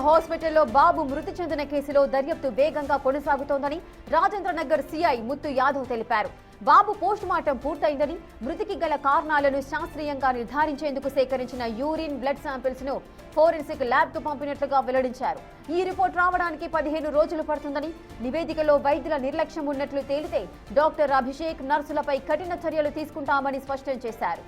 హాస్పిటల్లో బాబు మృతి చెందిన కేసులో దర్యాప్తు వేగంగా కొనసాగుతోందని రాజేంద్రనగర్ సీఐ ముత్తు యాదవ్ తెలిపారు. బాబు పోస్ట్ మార్టం పూర్తయిందని, మృతికి గల కారణాలను శాస్త్రీయంగా నిర్ధారించేందుకు సేకరించిన యూరిన్, బ్లడ్ శాంపిల్స్ ను ఫోరెన్సిక్ ల్యాబ్ కు పంపినట్లుగా వెల్లడించారు. ఈ రిపోర్ట్ రావడానికి 15 రోజులు పడుతుందని, నివేదికలో వైద్యుల నిర్లక్ష్యం ఉన్నట్లు తేలితే డాక్టర్ అభిషేక్, నర్సులపై కఠిన చర్యలు తీసుకుంటామని స్పష్టం చేశారు.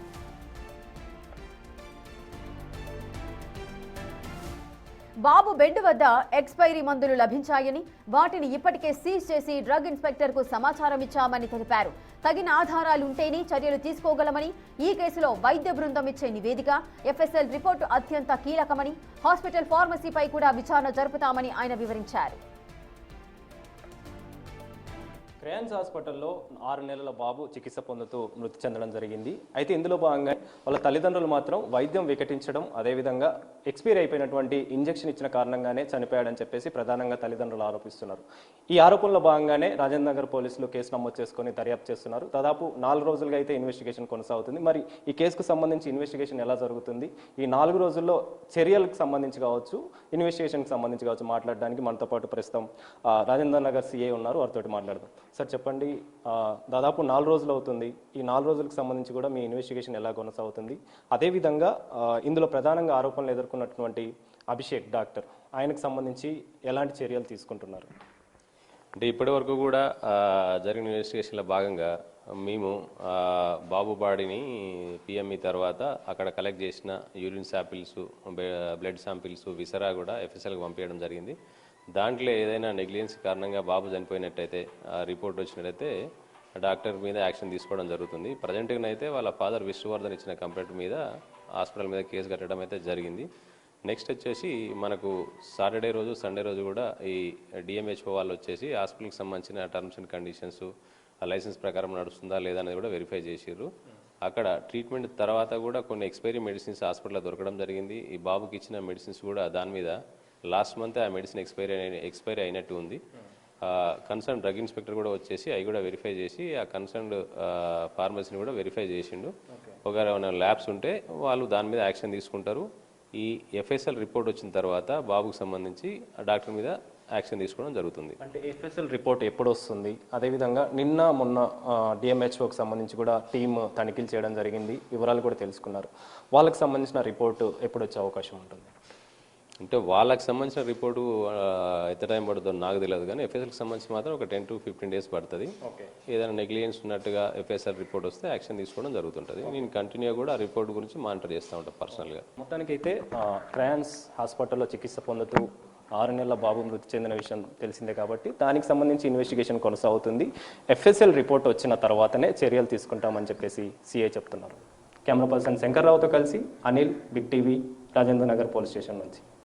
బాబు బెడ్ వద్ద ఎక్స్పైరీ మందులు లభించాయని, వాటిని ఇప్పటికే సీజ్ చేసి డ్రగ్ ఇన్స్పెక్టర్ కు సమాచారం ఇచ్చామని తెలిపారు. తగిన ఆధారాలుంటేనే చర్యలు తీసుకోగలమని, ఈ కేసులో వైద్య బృందం ఇచ్చే నివేదిక, ఎఫ్ఎస్ఎల్ రిపోర్టు అత్యంత కీలకమని, హాస్పిటల్ ఫార్మసీపై కూడా విచారణ జరుపుతామని ఆయన వివరించారు. క్రయాన్స్ హాస్పిటల్లో 6 నెలల బాబు చికిత్స పొందుతూ మృతి చెందడం జరిగింది. అయితే ఇందులో భాగంగా వాళ్ళ తల్లిదండ్రులు మాత్రం వైద్యం వికటించడం, అదేవిధంగా ఎక్స్పైర్ అయిపోయినటువంటి ఇంజెక్షన్ ఇచ్చిన కారణంగానే చనిపోయాడని చెప్పేసి ప్రధానంగా తల్లిదండ్రులు ఆరోపిస్తున్నారు. ఈ ఆరోపణలో భాగంగానే రాజేంద్ర నగర్ పోలీసులు కేసు నమోదు చేసుకుని దర్యాప్తు చేస్తున్నారు. దాదాపు 4 రోజులుగా అయితే ఇన్వెస్టిగేషన్ కొనసాగుతుంది. మరి ఈ కేసుకు సంబంధించి ఇన్వెస్టిగేషన్ ఎలా జరుగుతుంది, ఈ 4 రోజుల్లో చర్యలకు సంబంధించి కావచ్చు, ఇన్వెస్టిగేషన్కి సంబంధించి కావచ్చు మాట్లాడడానికి మనతో పాటు ప్రస్తుతం రాజేంద్ర నగర్ సిఐ ఉన్నారు. వారితో మాట్లాడదాం. సార్ చెప్పండి, దాదాపు 4 రోజులు అవుతుంది. ఈ 4 రోజులకు సంబంధించి కూడా మీ ఇన్వెస్టిగేషన్ ఎలా కొనసాగుతుంది? అదేవిధంగా ఇందులో ప్రధానంగా ఆరోపణలు ఎదుర్కొన్నటువంటి అభిషేక్ డాక్టర్, ఆయనకు సంబంధించి ఎలాంటి చర్యలు తీసుకుంటున్నారు? అంటే ఇప్పటి వరకు కూడా జరిగిన ఇన్వెస్టిగేషన్లో భాగంగా మేము బాబు బాడీని పిఎంఈ తర్వాత అక్కడ కలెక్ట్ చేసిన యూరిన్ శాంపిల్స్, బ్లడ్ శాంపిల్స్, విసరా కూడా ఎఫ్ఎస్ఎల్కి పంపించడం జరిగింది. దాంట్లో ఏదైనా నెగ్లిజెన్స్ కారణంగా బాబు చనిపోయినట్టయితే రిపోర్ట్ వచ్చినట్టయితే డాక్టర్ మీద యాక్షన్ తీసుకోవడం జరుగుతుంది. ప్రజెంట్గా అయితే వాళ్ళ ఫాదర్ విష్ణువర్ధన్ ఇచ్చిన కంప్లైంట్ మీద హాస్పిటల్ మీద కేసు కట్టడం అయితే జరిగింది. నెక్స్ట్ వచ్చేసి మనకు సాటర్డే రోజు, సండే రోజు కూడా ఈ డిఎంహెచ్ఓ వాళ్ళు వచ్చేసి హాస్పిటల్కి సంబంధించిన టర్మ్స్ అండ్ కండిషన్స్ లైసెన్స్ ప్రకారం నడుస్తుందా లేదా అనేది కూడా వెరిఫై చేసిర్రు. అక్కడ ట్రీట్మెంట్ తర్వాత కూడా కొన్ని ఎక్స్పైరీ మెడిసిన్స్ హాస్పిటల్లో దొరకడం జరిగింది. ఈ బాబుకి ఇచ్చిన మెడిసిన్స్ కూడా దాని మీద లాస్ట్ మంత్ ఆ మెడిసిన్ ఎక్స్పైరీ అయినట్టు ఉంది. కన్సర్న్ డ్రగ్ ఇన్స్పెక్టర్ కూడా వచ్చేసి అవి కూడా వెరిఫై చేసి ఆ కన్సర్న్డ్ ఫార్మసీని కూడా వెరిఫై చేసిండు. ఒకవేళ ల్యాబ్స్ ఉంటే వాళ్ళు దాని మీద యాక్షన్ తీసుకుంటారు. ఈ ఎఫ్ఎస్ఎల్ రిపోర్ట్ వచ్చిన తర్వాత బాబుకు సంబంధించి ఆ డాక్టర్ మీద యాక్షన్ తీసుకోవడం జరుగుతుంది. అంటే ఎఫ్ఎస్ఎల్ రిపోర్ట్ ఎప్పుడు వస్తుంది? అదేవిధంగా నిన్న మొన్న డిఎంహెచ్ఓకి సంబంధించి కూడా టీమ్ తనిఖీలు చేయడం జరిగింది, వివరాలు కూడా తెలుసుకున్నారు. వాళ్ళకి సంబంధించిన రిపోర్టు ఎప్పుడు వచ్చే అవకాశం ఉంటుంది? అంటే వాళ్ళకి సంబంధించిన రిపోర్టు ఎంత టైం పడుతుందో నాకు తెలియదు, కానీ ఎఫ్ఎస్ఎల్కి సంబంధించి మాత్రం ఒక 10 to 15 days పడుతుంది. ఏదైనా నెగ్లిజెన్స్ ఉన్నట్టుగా ఎఫ్ఎస్ఎల్ రిపోర్ట్ వస్తే యాక్షన్ తీసుకోవడం జరుగుతుంటుంది. నేను కంటిన్యూ కూడా ఆ రిపోర్ట్ గురించి మానిటర్ చేస్తూ ఉంటాను పర్సనల్గా. మొత్తానికైతే క్రయాన్స్ హాస్పిటల్లో చికిత్స పొందుతూ 6 నెలల బాబు మృతి చెందిన విషయం తెలిసిందే కాబట్టి దానికి సంబంధించి ఇన్వెస్టిగేషన్ కొనసాగుతుంది. ఎఫ్ఎస్ఎల్ రిపోర్ట్ వచ్చిన తర్వాతనే చర్యలు తీసుకుంటామని చెప్పేసి సిఐ చెప్తున్నారు. కెమెరా పర్సన్ శంకర్రావుతో కలిసి Anil, big TV, Rajendra Nagar police station నుంచి.